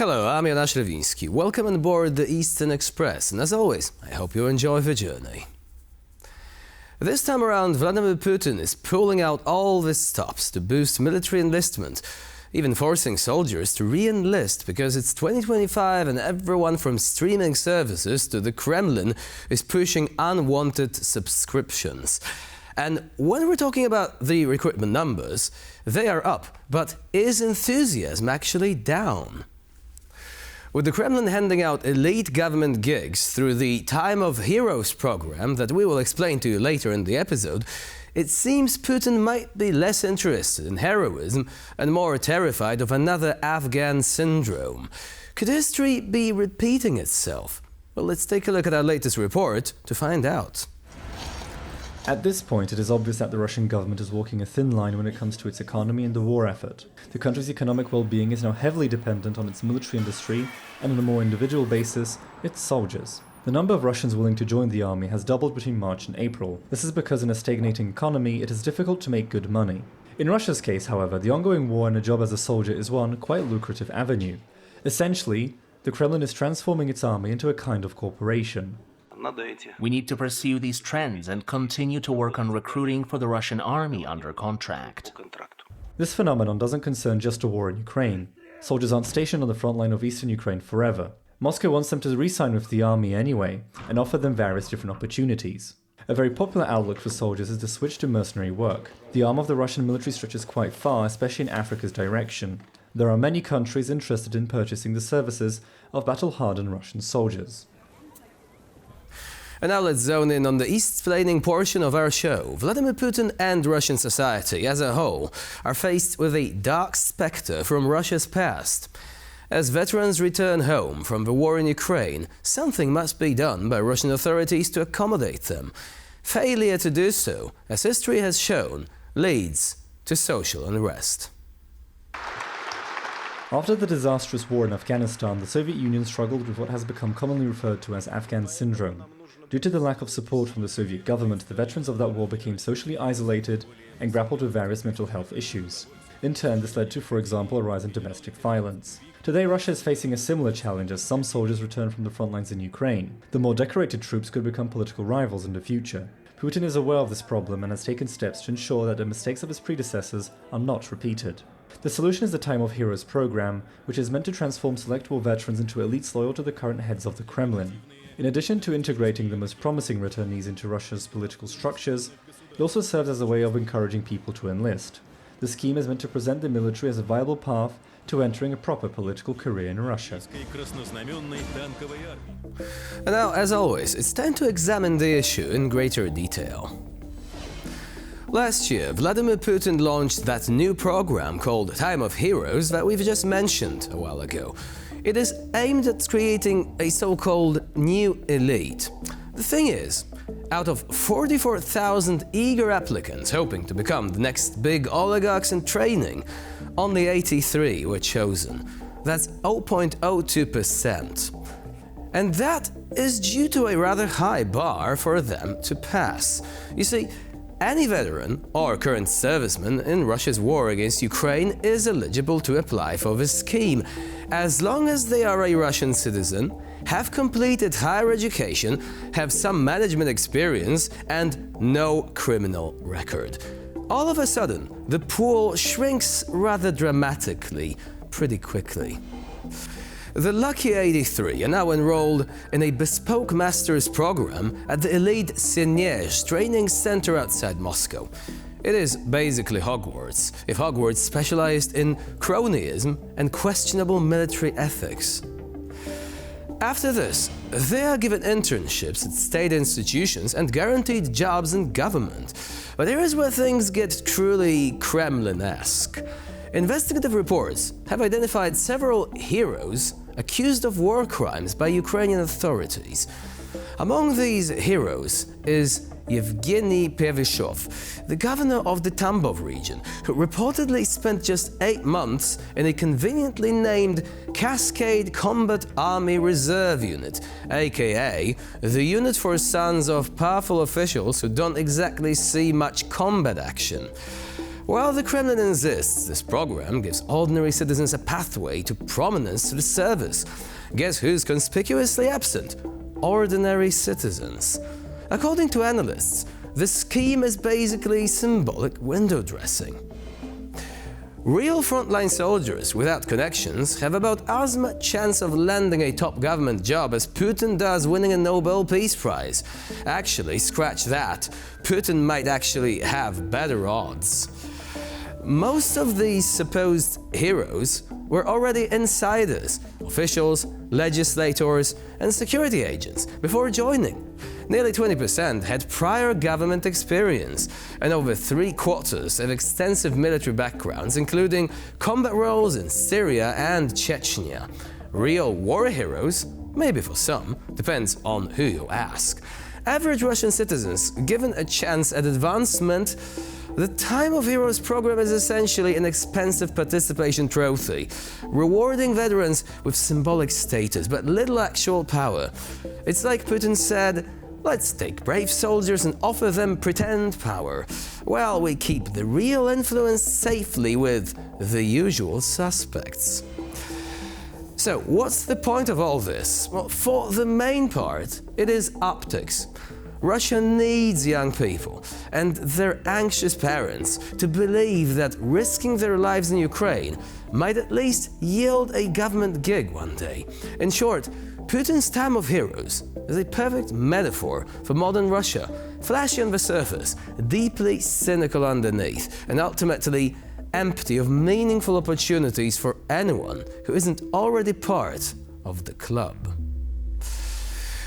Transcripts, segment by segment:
Hello, I'm Janusz Lewiński. Welcome on board the Eastern Express, and as always, I hope you enjoy the journey. This time around, Vladimir Putin is pulling out all the stops to boost military enlistment, even forcing soldiers to re-enlist because it's 2025 and everyone from streaming services to the Kremlin is pushing unwanted subscriptions. And when we're talking about the recruitment numbers, they are up, but is enthusiasm actually down? With the Kremlin handing out elite government gigs through the Time of Heroes program that we will explain to you later in the episode, it seems Putin might be less interested in heroism and more terrified of another Afghan syndrome. Could history be repeating itself? Well, let's take a look at our latest report to find out. At this point, it is obvious that the Russian government is walking a thin line when it comes to its economy and the war effort. The country's economic well-being is now heavily dependent on its military industry and on a more individual basis, its soldiers. The number of Russians willing to join the army has doubled between March and April. This is because in a stagnating economy, it is difficult to make good money. In Russia's case, however, the ongoing war and a job as a soldier is one quite lucrative avenue. Essentially, the Kremlin is transforming its army into a kind of corporation. We need to pursue these trends and continue to work on recruiting for the Russian army under contract. This phenomenon doesn't concern just a war in Ukraine. Soldiers aren't stationed on the front line of eastern Ukraine forever. Moscow wants them to re-sign with the army anyway and offer them various different opportunities. A very popular outlook for soldiers is the switch to mercenary work. The arm of the Russian military stretches quite far, especially in Africa's direction. There are many countries interested in purchasing the services of battle-hardened Russian soldiers. And now let's zone in on the east-flaining portion of our show. Vladimir Putin and Russian society as a whole are faced with a dark spectre from Russia's past. As veterans return home from the war in Ukraine, something must be done by Russian authorities to accommodate them. Failure to do so, as history has shown, leads to social unrest. After the disastrous war in Afghanistan, the Soviet Union struggled with what has become commonly referred to as Afghan syndrome. Due to the lack of support from the Soviet government, the veterans of that war became socially isolated and grappled with various mental health issues. In turn, this led to, for example, a rise in domestic violence. Today, Russia is facing a similar challenge as some soldiers return from the front lines in Ukraine. The more decorated troops could become political rivals in the future. Putin is aware of this problem and has taken steps to ensure that the mistakes of his predecessors are not repeated. The solution is the Time of Heroes program, which is meant to transform select war veterans into elites loyal to the current heads of the Kremlin. In addition to integrating the most promising returnees into Russia's political structures, it also serves as a way of encouraging people to enlist. The scheme is meant to present the military as a viable path to entering a proper political career in Russia. And now, as always, it's time to examine the issue in greater detail. Last year, Vladimir Putin launched that new program called Time of Heroes that we've just mentioned a while ago. It is aimed at creating a so-called new elite. The thing is, out of 44,000 eager applicants hoping to become the next big oligarchs in training, only 83 were chosen. That's 0.02%. And that is due to a rather high bar for them to pass. You see, any veteran or current serviceman in Russia's war against Ukraine is eligible to apply for this scheme, as long as they are a Russian citizen, have completed higher education, have some management experience, and no criminal record. All of a sudden, the pool shrinks rather dramatically, pretty quickly. The lucky 83 are now enrolled in a bespoke master's program at the elite Cynical training center outside Moscow. It is basically Hogwarts, if Hogwarts specialized in cronyism and questionable military ethics. After this, they are given internships at state institutions and guaranteed jobs in government. But here is where things get truly Kremlin-esque. Investigative reports have identified several heroes accused of war crimes by Ukrainian authorities. Among these heroes is Yevgeny Pevyshov, the governor of the Tambov region, who reportedly spent just 8 months in a conveniently named Cascade Combat Army Reserve Unit, aka the unit for sons of powerful officials who don't exactly see much combat action. While the Kremlin insists this program gives ordinary citizens a pathway to prominence through service, guess who's conspicuously absent? Ordinary citizens. According to analysts, the scheme is basically symbolic window dressing. Real frontline soldiers without connections have about as much chance of landing a top government job as Putin does winning a Nobel Peace Prize. Actually, scratch that. Putin might actually have better odds. Most of these supposed heroes were already insiders, officials, legislators, and security agents before joining. Nearly 20% had prior government experience, and over 3/4 have extensive military backgrounds, including combat roles in Syria and Chechnya. Real war heroes? Maybe for some, depends on who you ask. Average Russian citizens given a chance at advancement. The Time of Heroes program is essentially an expensive participation trophy, rewarding veterans with symbolic status but little actual power. It's like Putin said, let's take brave soldiers and offer them pretend power, while we keep the real influence safely with the usual suspects. So, what's the point of all this? Well, for the main part, it is optics. Russia needs young people and their anxious parents to believe that risking their lives in Ukraine might at least yield a government gig one day. In short, Putin's Time of Heroes is a perfect metaphor for modern Russia, flashy on the surface, deeply cynical underneath, and ultimately empty of meaningful opportunities for anyone who isn't already part of the club.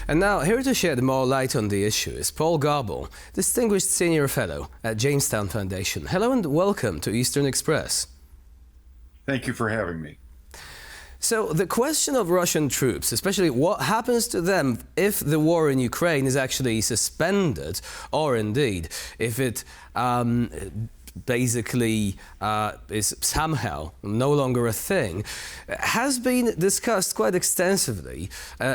And now, here to shed more light on the issue is Paul Goebel, Distinguished Senior Fellow at Jamestown Foundation. Hello and welcome to Eastern Express. Thank you for having me. So, the question of Russian troops, especially what happens to them if the war in Ukraine is actually suspended, or indeed, if it basically is somehow no longer a thing, has been discussed quite extensively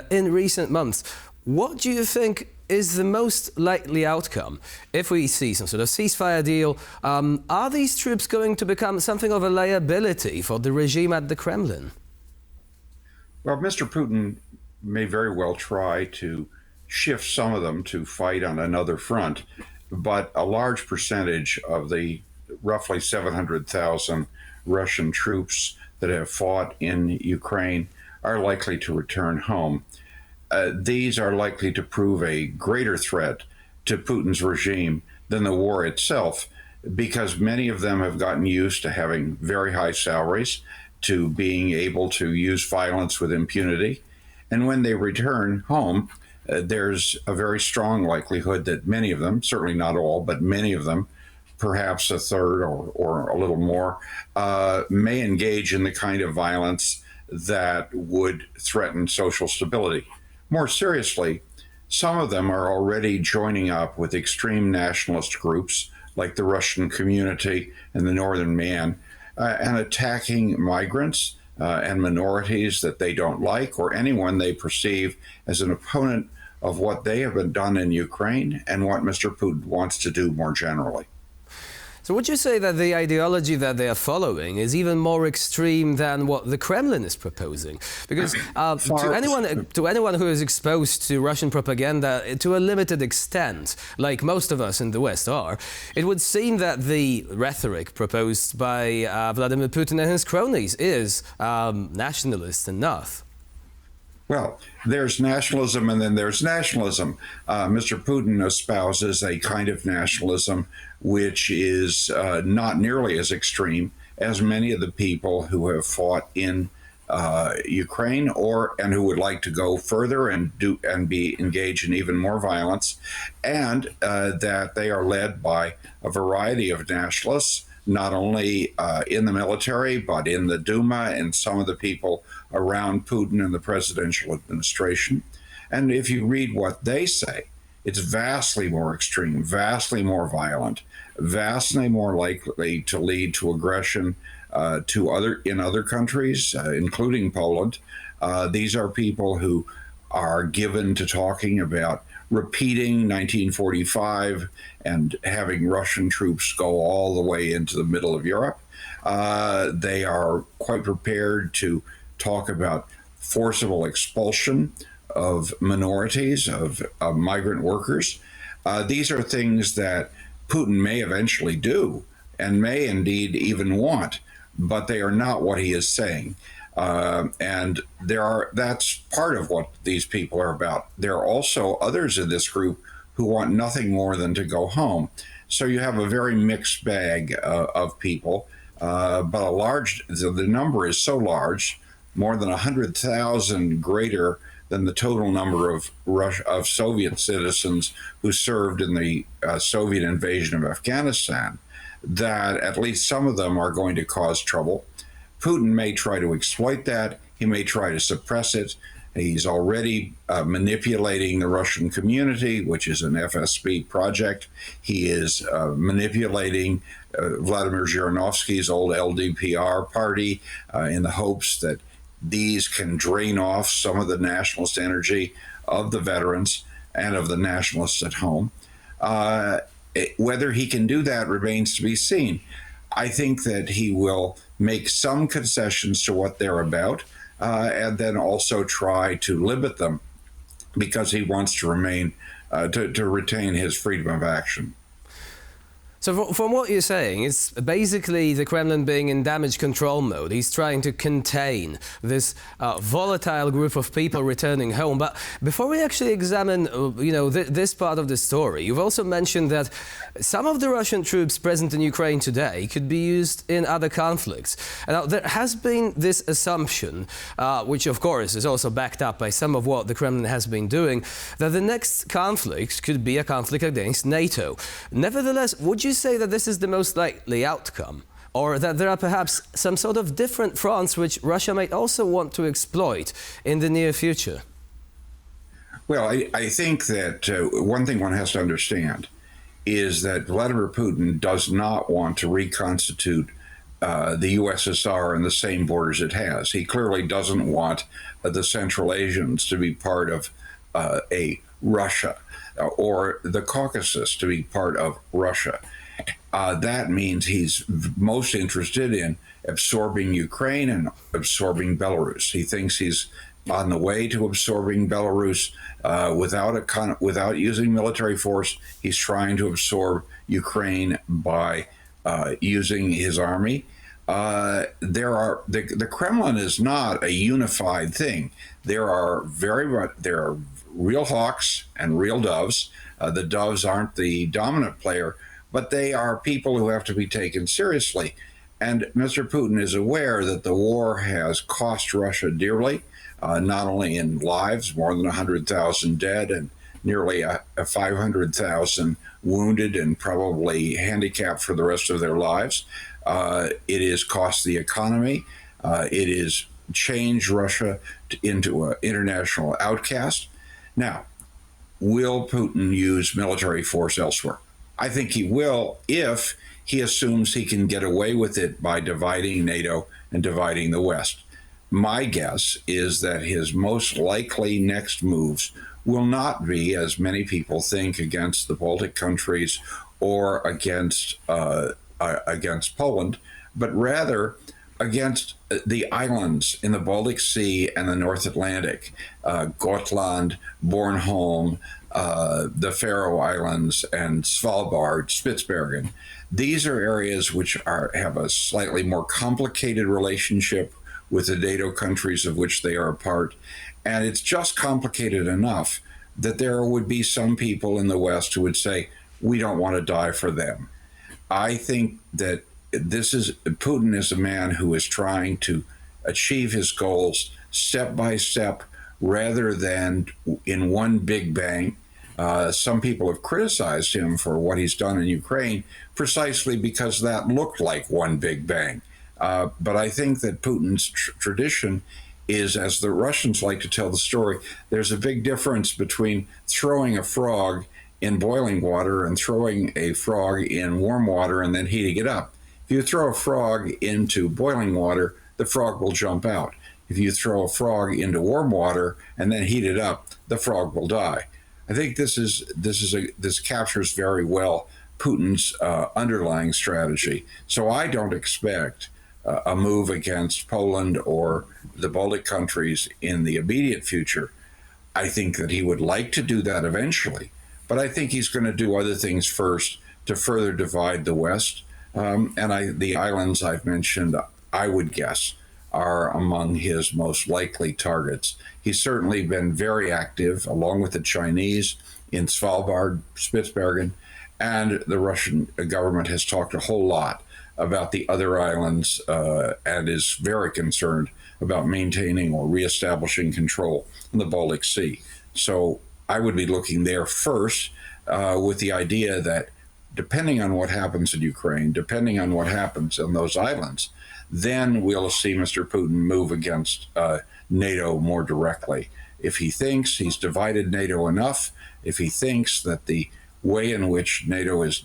in recent months. What do you think is the most likely outcome if we see some sort of ceasefire deal? Are these troops going to become something of a liability for the regime at the Kremlin? Well, Mr. Putin may very well try to shift some of them to fight on another front, but a large percentage of the roughly 700,000 Russian troops that have fought in Ukraine are likely to return home. These are likely to prove a greater threat to Putin's regime than the war itself, because many of them have gotten used to having very high salaries, to being able to use violence with impunity. And when they return home, there's a very strong likelihood that many of them, certainly not all, but many of them, perhaps a third or a little more, may engage in the kind of violence that would threaten social stability. More seriously, some of them are already joining up with extreme nationalist groups like the Russian Community and the Northern Man, and attacking migrants and minorities that they don't like, or anyone they perceive as an opponent of what they have been done in Ukraine and what Mr. Putin wants to do more generally. So would you say that the ideology that they are following is even more extreme than what the Kremlin is proposing? Because to anyone who is exposed to Russian propaganda to a limited extent, like most of us in the West are, it would seem that the rhetoric proposed by Vladimir Putin and his cronies is nationalist enough. Well, there's nationalism and then there's nationalism. Mr. Putin espouses a kind of nationalism which is not nearly as extreme as many of the people who have fought in Ukraine and who would like to go further and be engaged in even more violence, and that they are led by a variety of nationalists, not only in the military, but in the Duma and some of the people around Putin and the presidential administration. And if you read what they say, it's vastly more extreme, vastly more violent, vastly more likely to lead to aggression in other countries, including Poland. These are people who are given to talking about repeating 1945 and having Russian troops go all the way into the middle of Europe. They are quite prepared to talk about forcible expulsion of minorities, of migrant workers. These are things that Putin may eventually do and may indeed even want, but they are not what he is saying. And that's part of what these people are about. There are also others in this group who want nothing more than to go home. So you have a very mixed bag of people, but the number is so large, more than 100,000 greater than the total number of Soviet citizens who served in the Soviet invasion of Afghanistan, that at least some of them are going to cause trouble. Putin may try to exploit that. He may try to suppress it. He's already manipulating the Russian community, which is an FSB project. He is manipulating Vladimir Zhirinovsky's old LDPR party in the hopes that these can drain off some of the nationalist energy of the veterans and of the nationalists at home. Whether he can do that remains to be seen. I think that he will make some concessions to what they're about, and then also try to limit them because he wants to retain his freedom of action. So from what you're saying, it's basically the Kremlin being in damage control mode. He's trying to contain this volatile group of people returning home. But before we actually examine, this part of the story, you've also mentioned that some of the Russian troops present in Ukraine today could be used in other conflicts. And now, there has been this assumption, which of course is also backed up by some of what the Kremlin has been doing, that the next conflict could be a conflict against NATO. Nevertheless, would you say that this is the most likely outcome, or that there are perhaps some sort of different fronts which Russia might also want to exploit in the near future? Well, I think that one thing one has to understand is that Vladimir Putin does not want to reconstitute the USSR in the same borders it has. He clearly doesn't want the Central Asians to be part of a Russia or the Caucasus to be part of Russia. That means he's most interested in absorbing Ukraine and absorbing Belarus. He thinks he's on the way to absorbing Belarus without using military force. He's trying to absorb Ukraine by using his army. The Kremlin is not a unified thing. There are real hawks and real doves. The doves aren't the dominant player, but they are people who have to be taken seriously. And Mr. Putin is aware that the war has cost Russia dearly, not only in lives, more than 100,000 dead and nearly 500,000 wounded and probably handicapped for the rest of their lives. It has cost the economy. It has changed Russia into an international outcast. Now, will Putin use military force elsewhere? I think he will if he assumes he can get away with it by dividing NATO and dividing the West. My guess is that his most likely next moves will not be, as many people think, against the Baltic countries or against Poland, but rather against the islands in the Baltic Sea and the North Atlantic, Gotland, Bornholm, the Faroe Islands, and Svalbard, Spitsbergen. These are areas which have a slightly more complicated relationship with the NATO countries of which they are a part. And it's just complicated enough that there would be some people in the West who would say, we don't want to die for them. I think that Putin is a man who is trying to achieve his goals step by step rather than in one big bang. Some people have criticized him for what he's done in Ukraine precisely because that looked like one big bang. But I think that Putin's tradition is, as the Russians like to tell the story, there's a big difference between throwing a frog in boiling water and throwing a frog in warm water and then heating it up. If you throw a frog into boiling water, the frog will jump out. If you throw a frog into warm water and then heat it up, the frog will die. I think this captures very well Putin's underlying strategy. So I don't expect a move against Poland or the Baltic countries in the immediate future. I think that he would like to do that eventually, but I think he's going to do other things first to further divide the West. The islands I've mentioned, I would guess, are among his most likely targets. He's certainly been very active, along with the Chinese, in Svalbard, Spitsbergen, and the Russian government has talked a whole lot about the other islands and is very concerned about maintaining or reestablishing control in the Baltic Sea. So I would be looking there first with the idea that depending on what happens in Ukraine, depending on what happens on those islands, then we'll see Mr. Putin move against NATO more directly. If he thinks he's divided NATO enough, if he thinks that the way in which NATO has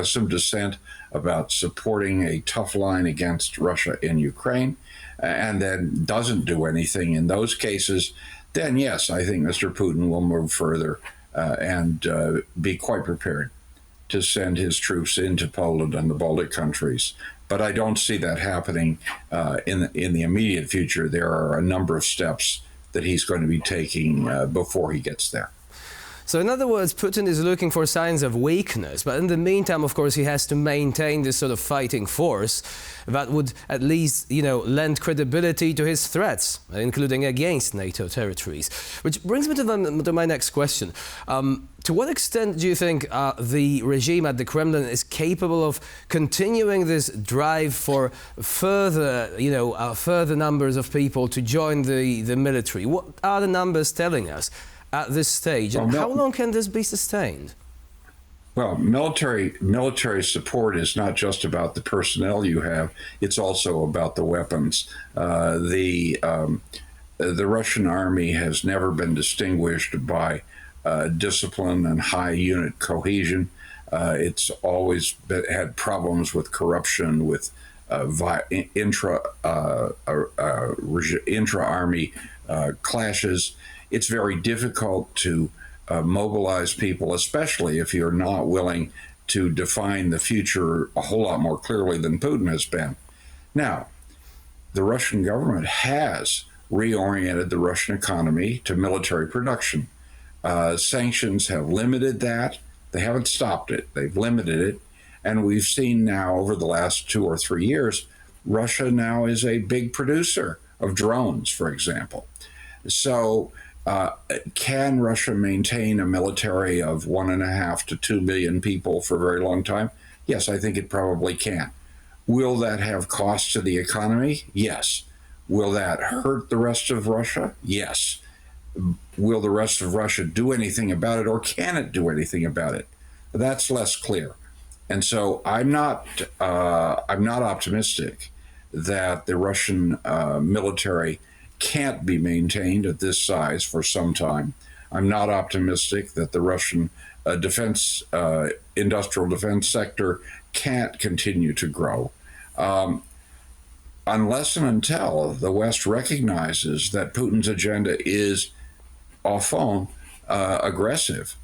some dissent about supporting a tough line against Russia in Ukraine, and then doesn't do anything in those cases, then yes, I think Mr. Putin will move further and be quite prepared to send his troops into Poland and the Baltic countries. But I don't see that happening in the immediate future. There are a number of steps that he's going to be taking before he gets there. So in other words, Putin is looking for signs of weakness, but in the meantime, of course, he has to maintain this sort of fighting force that would at least, lend credibility to his threats, including against NATO territories. Which brings me to my next question. To what extent do you think the regime at the Kremlin is capable of continuing this drive for further, further numbers of people to join the military? What are the numbers telling us at this stage, and how long can this be sustained? Well, military support is not just about the personnel you have; it's also about the weapons. The Russian army has never been distinguished by discipline and high unit cohesion. It's always had problems with corruption, with intra-army clashes. It's very difficult to mobilize people, especially if you're not willing to define the future a whole lot more clearly than Putin has been. Now, the Russian government has reoriented the Russian economy to military production. Sanctions have limited that. They haven't stopped it. They've limited it. And we've seen now over the last 2 or 3 years, Russia now is a big producer of drones, for example. So can Russia maintain a military of 1.5 to 2 million people for a very long time? Yes, I think it probably can. Will that have costs to the economy? Yes. Will that hurt the rest of Russia? Yes. Will the rest of Russia do anything about it, or can it do anything about it? That's less clear. And so I'm not optimistic that the Russian military can't be maintained at this size for some time. I'm not optimistic that the Russian industrial defense sector can't continue to grow. Unless and until the West recognizes that Putin's agenda is often aggressive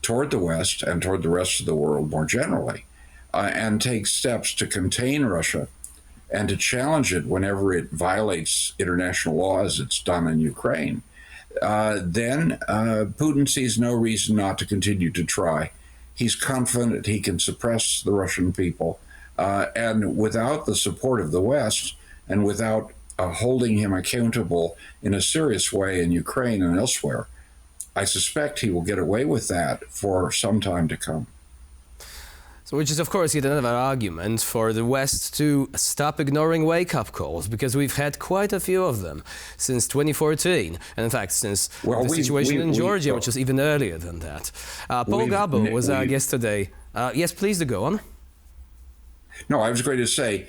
toward the West and toward the rest of the world more generally, and takes steps to contain Russia and to challenge it whenever it violates international law, as it's done in Ukraine, then Putin sees no reason not to continue to try. He's confident he can suppress the Russian people, and without the support of the West, and without holding him accountable in a serious way in Ukraine and elsewhere, I suspect he will get away with that for some time to come. So, which is, of course, yet another argument for the West to stop ignoring wake-up calls, because we've had quite a few of them since 2014, and in fact, since the situation in Georgia, which was even earlier than that. Paul Gabo was our guest today. Yes, please do go on. No, I was going to say,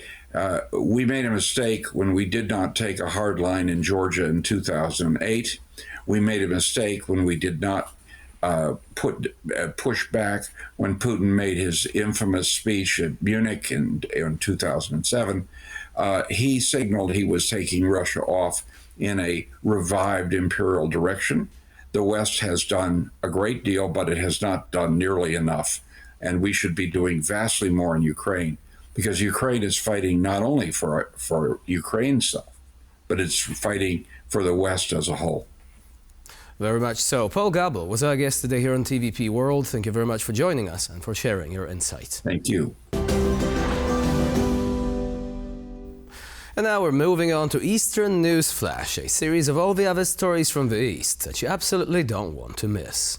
we made a mistake when we did not take a hard line in Georgia in 2008. We made a mistake when we did not push back when Putin made his infamous speech at Munich in 2007. He signaled he was taking Russia off in a revived imperial direction. the West has done a great deal, but it has not done nearly enough. And we should be doing vastly more in Ukraine, because Ukraine is fighting not only for Ukraine stuff, but it's fighting for the West as a whole. Very much so. Paul Gabel was our guest today here on TVP World. Thank you very much for joining us and for sharing your insight. Thank you. And now we're moving on to Eastern News Flash, a series of all the other stories from the East that you absolutely don't want to miss.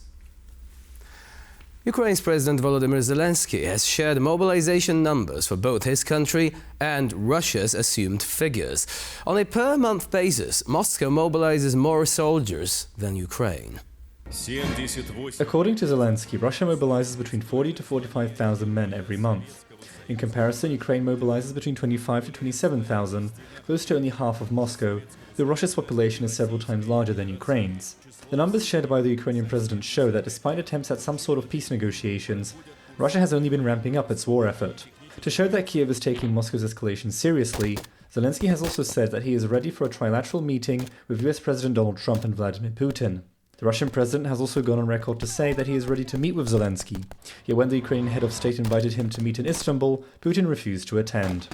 Ukraine's President Volodymyr Zelensky has shared mobilization numbers for both his country and Russia's assumed figures. On a per-month basis, Moscow mobilizes more soldiers than Ukraine. According to Zelensky, Russia mobilizes between 40 to 45,000 men every month. In comparison, Ukraine mobilizes between 25 to 27,000, close to only half of Moscow, though Russia's population is several times larger than Ukraine's. The numbers shared by the Ukrainian president show that despite attempts at some sort of peace negotiations, Russia has only been ramping up its war effort. To show that Kiev is taking Moscow's escalation seriously, Zelensky has also said that he is ready for a trilateral meeting with US President Donald Trump and Vladimir Putin. The Russian president has also gone on record to say that he is ready to meet with Zelensky, yet when the Ukrainian head of state invited him to meet in Istanbul, Putin refused to attend.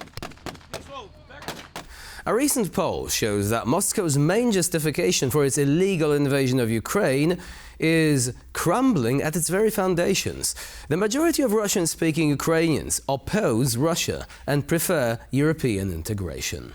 A recent poll shows that Moscow's main justification for its illegal invasion of Ukraine is crumbling at its very foundations. The majority of Russian-speaking Ukrainians oppose Russia and prefer European integration.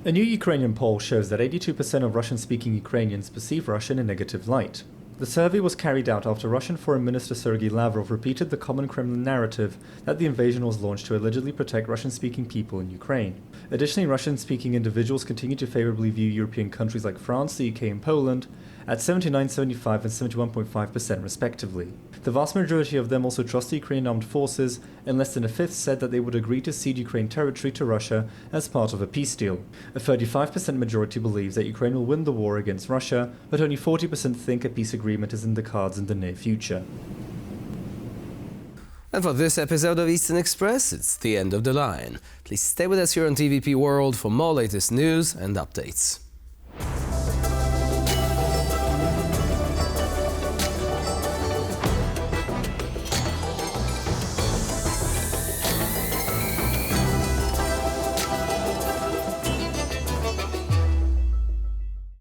A new Ukrainian poll shows that 82% of Russian-speaking Ukrainians perceive Russia in a negative light. The survey was carried out after Russian Foreign Minister Sergei Lavrov repeated the common Kremlin narrative that the invasion was launched to allegedly protect Russian-speaking people in Ukraine. Additionally, Russian-speaking individuals continue to favorably view European countries like France, the UK and Poland at 79, 75 and 71.5% respectively. The vast majority of them also trust the Ukrainian armed forces, and less than a fifth said that they would agree to cede Ukraine territory to Russia as part of a peace deal. A 35% majority believes that Ukraine will win the war against Russia, but only 40% think a peace agreement is in the cards in the near future. And for this episode of Eastern Express, it's the end of the line. Please stay with us here on TVP World for more latest news and updates.